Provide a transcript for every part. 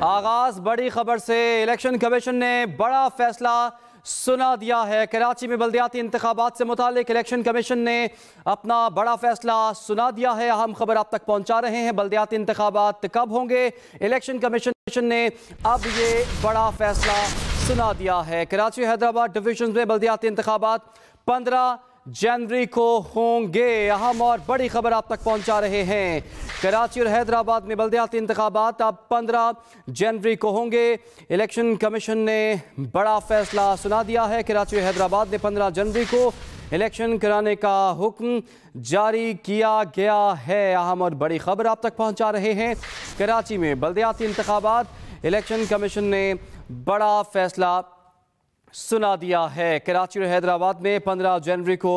आगाज बड़ी खबर से। इलेक्शन कमीशन ने बड़ा फैसला सुना दिया है। कराची में बल्दियाती इंतखाबात से मुतालिक इलेक्शन कमीशन ने अपना बड़ा फैसला सुना दिया है। अहम खबर आप तक पहुंचा रहे हैं। बल्दियाती इंतखाबात कब होंगे, इलेक्शन कमीशन ने अब ये बड़ा फैसला सुना दिया है। कराची हैदराबाद डिवीजन में बल्दियाती इंतखाबात 15 जनवरी को होंगे। अहम और बड़ी खबर आप तक पहुंचा रहे हैं। कराची और हैदराबाद में बल्दियाती इंतखाबात अब 15 जनवरी को होंगे। इलेक्शन कमीशन ने बड़ा फैसला सुना दिया है। कराची और हैदराबाद में 15 जनवरी को इलेक्शन कराने का हुक्म जारी किया गया है। अहम और बड़ी खबर आप तक पहुंचा रहे हैं। कराची में बल्दियाती इंतखाबात, इलेक्शन कमीशन ने बड़ा फैसला सुना दिया है। कराची और हैदराबाद में 15 जनवरी को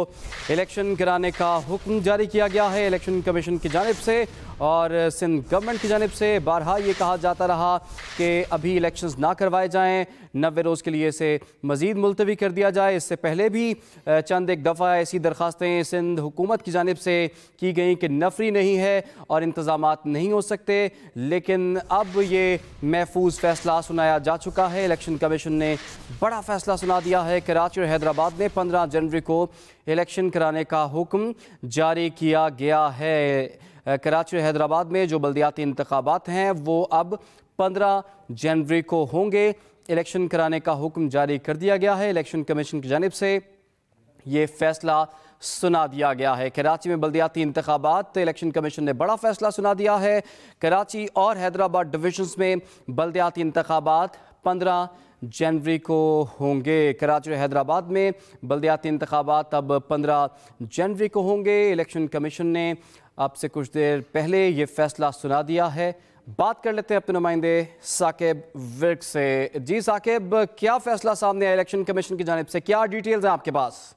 इलेक्शन कराने का हुक्म जारी किया गया है इलेक्शन कमीशन की जानिब से। और सिंध गवर्नमेंट की जानिब से बारहा ये कहा जाता रहा कि अभी इलेक्शंस ना करवाए जाएं, 90 रोज़ के लिए इसे मज़ीद मुलतवी कर दिया जाए। इससे पहले भी चंद एक दफ़ा ऐसी दरख्वास्तें सिंध हुकूमत की जानिब से की गई कि नफरी नहीं है और इंतज़ामात नहीं हो सकते, लेकिन अब ये महफूज फ़ैसला सुनाया जा चुका है। इलेक्शन कमीशन ने बड़ा फ़ैसला सुना दिया है। कराची और हैदराबाद में 15 जनवरी को इलेक्शन कराने का हुक्म जारी किया गया है। कराची और हैदराबाद में जो बल्दियाती इंतखाबात हैं वो अब 15 जनवरी को होंगे। इलेक्शन कराने का हुक्म जारी कर दिया गया है। इलेक्शन कमीशन की जानिब से ये फैसला सुना दिया गया है। कराची में बल्दियाती इंतखाबात, इलेक्शन कमीशन ने बड़ा फैसला सुना दिया है। कराची और हैदराबाद डिविजन्स में बल्दियाती इंतखाबात 15 जनवरी को होंगे। कराची और हैदराबाद में बल्दियाती इंतखाबात अब 15 जनवरी को होंगे। इलेक्शन कमीशन ने अब से कुछ देर पहले ये फैसला सुना दिया है। बात कर लेते हैं अपने नुमाइंदे साकिब विर्क से। जी साकिब, क्या फैसला सामने आया इलेक्शन कमीशन की जानिब से, क्या डिटेल्स हैं आपके पास?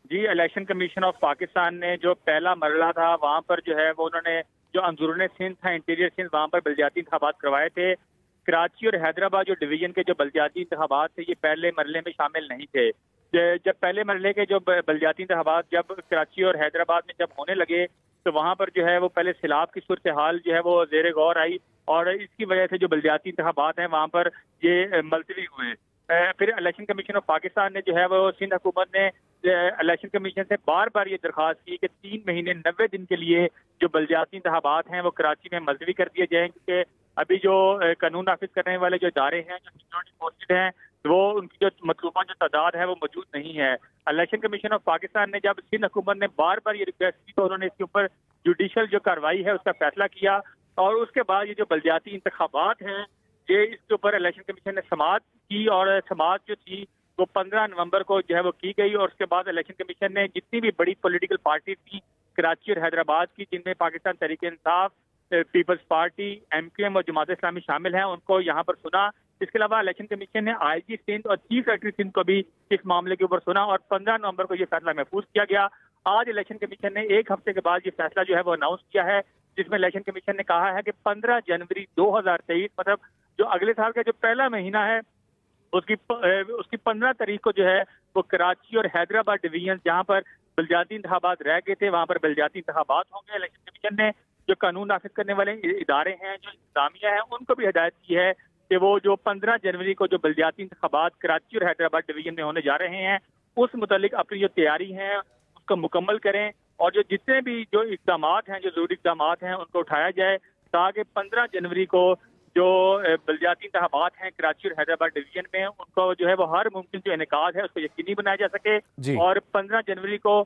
जी, इलेक्शन कमीशन ऑफ पाकिस्तान ने जो पहला मरला था वहाँ पर जो है वो उन्होंने जो अंदरूनी सिंध था, इंटीरियर सिंध, वहाँ पर बल्दियाती इंतखाबात करवाए थे। कराची और हैदराबाद जो डिवीजन के जो बल्दियाती इंतखाबात थे ये पहले मरले में शामिल नहीं थे। जब पहले मरले के जो बल्दियाती इंतखाबात जब कराची और हैदराबाद में जब होने लगे तो वहाँ पर जो है वो पहले सैलाब की सूरत हाल जो है वो ज़ेर गौर आई और इसकी वजह से जो बल्दियाती इंतखाबात हैं वहाँ पर ये मुलतवी हुए। फिर इलेक्शन कमीशन ऑफ पाकिस्तान ने जो है वो सिंध हुकूमत ने इलेक्शन कमीशन से बार बार ये दरख्वास्त की कि 3 महीने 90 दिन के लिए जो बल्दियाती इंतखाबात हैं वो कराची में मुलतवी कर दिए जाएँ, क्योंकि अभी जो कानून नाफिज करने वाले जो इदारे हैं, जो सिक्योरिटी फोर्सेज हैं, वो उनकी जो मतलूबा जो तादाद है वो मौजूद नहीं है। इलेक्शन कमीशन ऑफ पाकिस्तान ने जब सिंध हुकूमत ने बार बार ये रिक्वेस्ट की तो उन्होंने इसके ऊपर जुडिशल जो कार्रवाई है उसका फैसला किया और उसके बाद ये जो बल्दियाती इंतखाबात हैं ये इसके ऊपर इलेक्शन कमीशन ने समाअत की और समाअत जो थी वो 15 नवंबर को जो है वो की गई। और उसके बाद इलेक्शन कमीशन ने जितनी भी बड़ी पॉलिटिकल पार्टी थी कराची और हैदराबाद की, जिनमें Pakistan Tehreek Insaf, peoples party, MKM और जमात इस्लामी शामिल हैं, उनको यहाँ पर सुना। इसके अलावा इलेक्शन कमीशन ने IG सिंध और चीफ सेक्रेटरी सिंध को भी इस मामले के ऊपर सुना और 15 नवंबर को ये फैसला महफूज किया गया। आज इलेक्शन कमीशन ने 1 हफ्ते के बाद ये फैसला जो है वो अनाउंस किया है, जिसमें इलेक्शन कमीशन ने कहा है कि 15 जनवरी 2023 मतलब जो अगले साल का जो पहला महीना है उसकी 15 तारीख को जो है वो कराची और हैदराबाद डिवीजन जहाँ पर बल्दियाती इंतखाबात रह गए थे वहाँ पर बल्दियाती इंतखाबात होंगे। इलेक्शन कमीशन ने जो कानून नाफिज करने वाले इदारे हैं, जो इंतजामिया है, उनको भी हिदायत की है कि वो जो 15 जनवरी को जो बल्दियाती इंतखाबात कराची और हैदराबाद डिवीजन में होने जा रहे हैं उस मुतालिक अपनी जो तैयारी है उसको मुकम्मल करें और जो जितने भी जो इक़दामात हैं, जो ज़रूरी इक़दामात हैं, उनको उठाया जाए ताकि 15 जनवरी को जो बल्दियाती इंतखाबात हैं कराची और हैदराबाद डिवीजन में उनको जो है वो हर मुमकिन जो इनेकाद है उसको यकीनी बनाया जा सके और 15 जनवरी को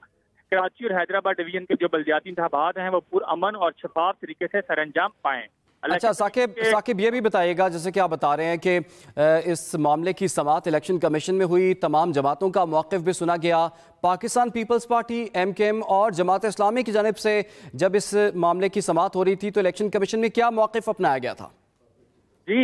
कराची और हैदराबाद डिवीजन के जो बल्दियाती इंतखाबात हैं वो पुरअमन और शफाफ तरीके से सरअंजाम पाएं। अच्छा साकिब ये भी बताइएगा, जैसे कि आप बता रहे हैं कि इस मामले की समाअत इलेक्शन कमीशन में हुई, तमाम जमातों का मौक़िफ़ भी सुना गया। पाकिस्तान पीपल्स पार्टी, MKM और जमात इस्लामी की जानिब से जब इस मामले की समाअत हो रही थी तो इलेक्शन कमीशन में क्या मौक़िफ़ अपनाया गया था? जी,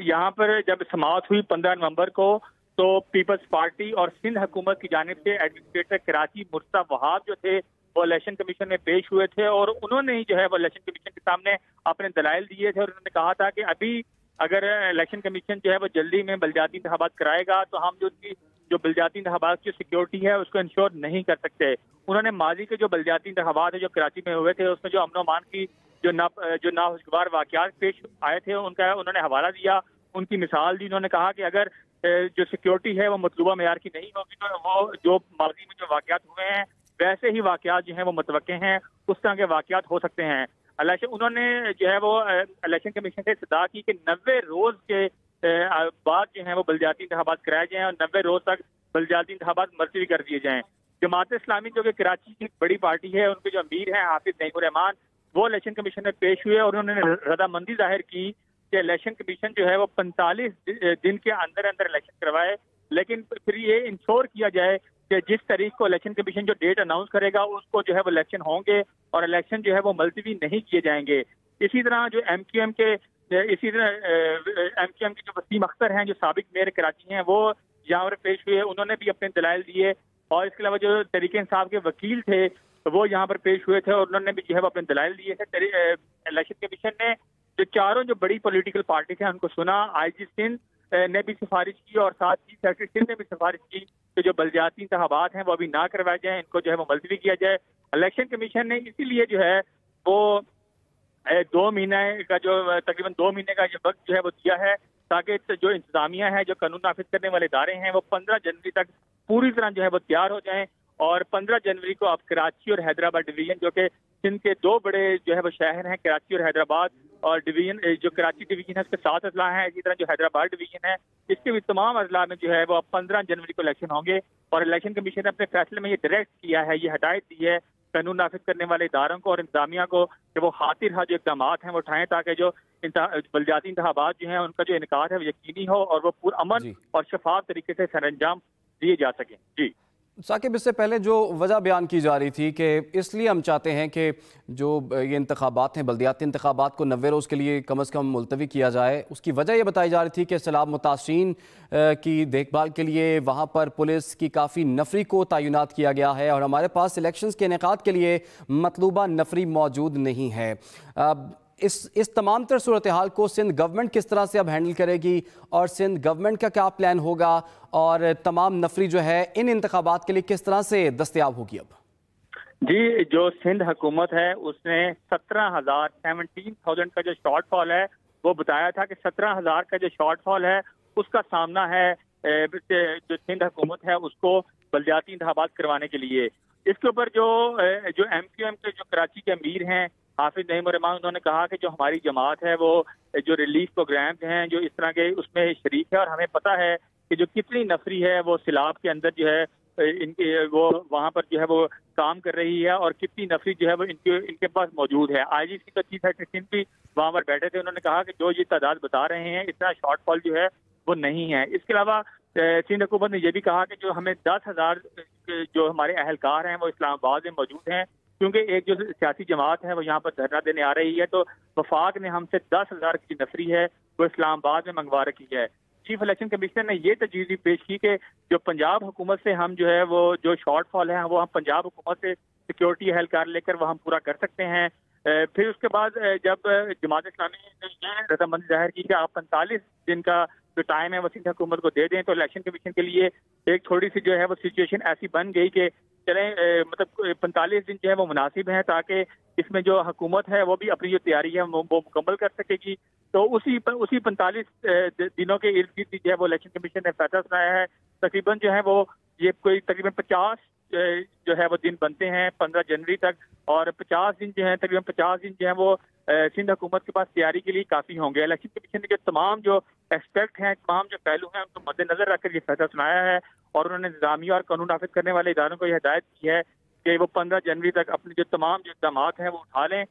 यहाँ पर जब समाअत हुई 15 नवंबर को तो पीपल्स पार्टी और सिंध हुकूमत की जानिब से एडमिनिस्ट्रेटर कराची मुर्तज़ा वहाब जो थे वो इलेक्शन कमीशन में पेश हुए थे और उन्होंने ही जो है वो इलेक्शन कमीशन के सामने अपने दलाइल दिए थे और उन्होंने कहा था कि अभी अगर इलेक्शन कमीशन जो है वो जल्दी में बल्दियाती इंतखाबात कराएगा तो हम जो बल्दियाती इंतखाबात की सिक्योरिटी है उसको इंश्योर नहीं कर सकते। उन्होंने माजी के जो बल्दियाती इंतखाबात है जो कराची में हुए थे उसमें जो अमन अमान की जो नाखुशगवार वाकयात पेश आए थे उनका उन्होंने हवाला दिया, उनकी मिसाल दी। उन्होंने कहा कि अगर जो सिक्योरिटी है वो मतलूबा मेयार की नहीं होगी तो वो जो माजी में जो वाकयात हुए हैं वैसे ही वाकयात जो हैं वो मुतवक्के हैं, उस तरह के वाकयात हो सकते हैं। उन्होंने जो है वो इलेक्शन कमीशन से इस्तदा की कि 90 रोज के बाद जो है वो बलदियाती इंतखाबात कराए जाएं और 90 रोज तक बलदियाती इंतखाबात मुलतवी कर दिए जाएं। जमात इस्लामी जो कि कराची की बड़ी पार्टी है, उनके जो अमीर हैं हाफिज नईमुर रहमान, वो इलेक्शन कमीशन में पेश हुए और उन्होंने रजामंदी जाहिर की कि इलेक्शन कमीशन जो है वो 45 दिन के अंदर अंदर इलेक्शन करवाए, लेकिन फिर ये इंश्योर किया जाए कि जिस तारीख को इलेक्शन कमीशन जो डेट अनाउंस करेगा उसको जो है वो इलेक्शन होंगे और इलेक्शन जो है वो मुलतवी नहीं किए जाएंगे। इसी तरह जो एमक्यूएम के जो वसीम अख्तर हैं, जो साबिक मेयर कराची हैं, वो यहाँ पर पेश हुए, उन्होंने भी अपने दलाइल दिए। और इसके अलावा जो तहरीक इंसाफ के वकील थे वो यहाँ पर पेश हुए थे और उन्होंने भी जो है अपने दलाइल दिए थे। इलेक्शन कमीशन ने जो चारों जो बड़ी पॉलिटिकल पार्टी थे उनको सुना। आईजी सिंध ने भी सिफारिश की और साथ ही सेक्रेटरी सिंध ने भी सिफारिश की कि जो बलदियाती इंतखाबात हैं वो अभी ना करवाए जाएं, इनको जो है वो मुलतवी किया जाए। इलेक्शन कमीशन ने इसीलिए जो है वो 2 महीने का जो तकरीबन 2 महीने का जो वक्त जो है वो दिया है ताकि जो इंतजामिया है, जो कानून नाफिज करने वाले इदारे हैं, वो 15 जनवरी तक पूरी तरह जो है वो तैयार हो जाएं। और 15 जनवरी को अब कराची और हैदराबाद डिवीजन, जो कि सिंध के 2 बड़े जो है वो शहर हैं, कराची और हैदराबाद, और डिवीजन जो कराची डिवीजन है उसके 7 अजला हैं, इसी तरह जो हैदराबाद डिवीजन है इसके भी तमाम अजला में जो है वो अब 15 जनवरी को इलेक्शन होंगे। और इलेक्शन कमीशन ने अपने फैसले में ये डायरेक्ट किया है, ये हिदायत दी है कानून नाफिज करने वाले इदारों को और इंतजामिया को कि वो खातिर जो इकदाम हैं वो उठाएं ताकि जो बलदियाती इंतखाबात जो हैं उनका जो इनकार है वो यकीनी हो और वो पुरअमन और शफाफ तरीके से सरअंजाम दिए जा सकें। जी साकिब, इससे पहले जो वजह बयान की जा रही थी कि इसलिए हम चाहते हैं कि जो ये इंतखाबात हैं, बल्दियाती इंतखाबात को 90 रोज़ के लिए कम से कम मुलतवी किया जाए, उसकी वजह ये बताई जा रही थी कि सैलाब मुतासरीन की देखभाल के लिए वहाँ पर पुलिस की काफ़ी नफरी को तैनात किया गया है और हमारे पास इलेक्शंस के इनेकाद के लिए मतलूबा नफरी मौजूद नहीं है। इस तमाम तर सूरत हाल को सिंध गवर्नमेंट किस तरह से अब हैंडल करेगी और सिंध गवर्नमेंट का क्या प्लान होगा और तमाम नफरी जो है इन इंतखाबात के लिए किस तरह से दस्तयाब होगी? अब जी, जो सिंध हुकूमत है उसने 17,000 का जो शॉर्टफॉल है वो बताया था कि 17,000 का जो शॉर्टफॉल है उसका सामना है जो सिंध हुकूमत है उसको बलदियाती इंतखाबात करवाने के लिए। इसके ऊपर जो एमक्यूएम के जो कराची के अमीर हैं हाफिज नईमुर रहमान, उन्होंने कहा कि जो हमारी जमात है वो जो रिलीफ प्रोग्राम हैं जो इस तरह के उसमें शरीक है और हमें पता है कि जो कितनी नफरी है वो सैलाब के अंदर जो है इनके वो वहाँ पर जो है वो काम कर रही है और कितनी नफरी जो है वो इनके पास मौजूद है। आईजीसी का चीफ सेक्रेटरी सिंध भी वहाँ पर बैठे थे, उन्होंने कहा कि जो ये तादाद बता रहे हैं इतना शॉर्टफॉल जो है वो नहीं है। इसके अलावा सिंध हुकूमत ने यह भी कहा कि जो हमें 10,000 जो हमारे अहलकार हैं वो इस्लामाबाद में मौजूद हैं, क्योंकि एक जो सियासी जमात है वो यहाँ पर धरना देने आ रही है तो वफाक ने हमसे 10,000 की नफरी है वो इस्लामाबाद में मंगवा रखी है। चीफ इलेक्शन कमिश्नर ने ये तजवीज़ पेश की कि जो पंजाब हुकूमत से हम जो है वो जो शॉर्टफॉल है वो हम पंजाब हुकूमत से सिक्योरिटी एहलकार लेकर वो हम पूरा कर सकते हैं। फिर उसके बाद जब जमात इस्लामी ने ये रजामंदी जाहिर की कि आप 45 दिन का जो टाइम है वो सिंध हुकूमत को दे दें, तो इलेक्शन कमीशन के लिए एक थोड़ी सी जो है वो सिचुएशन ऐसी बन गई कि चलें मतलब 45 दिन जो है वो मुनासिब है ताकि इसमें जो हुकूमत है वो भी अपनी जो तैयारी है वो मुकम्मल कर सकेगी। तो उसी 45 दिनों के इर्द गिर्द जो है वो इलेक्शन कमीशन ने फैसला सुनाया है। तकरीबन जो है वो ये कोई तकरीबन 50 जो है वो दिन बनते हैं 15 जनवरी तक, और 50 दिन जो है तकरीबन 50 दिन जो है वो सिंध हुकूमत के पास तैयारी के लिए काफ़ी होंगे। इलेक्शन कमीशन ने जो तमाम जो एक्सपेक्ट हैं, तमाम जो पहलू हैं उनको मद्देनजर रखकर ये फैसला सुनाया है और उन्होंने इंतजामिया और कानून नाफिज करने वाले इदारों को यह हिदायत की है कि वो 15 जनवरी तक अपने जो तमाम जो इक़दाम हैं वो उठा लें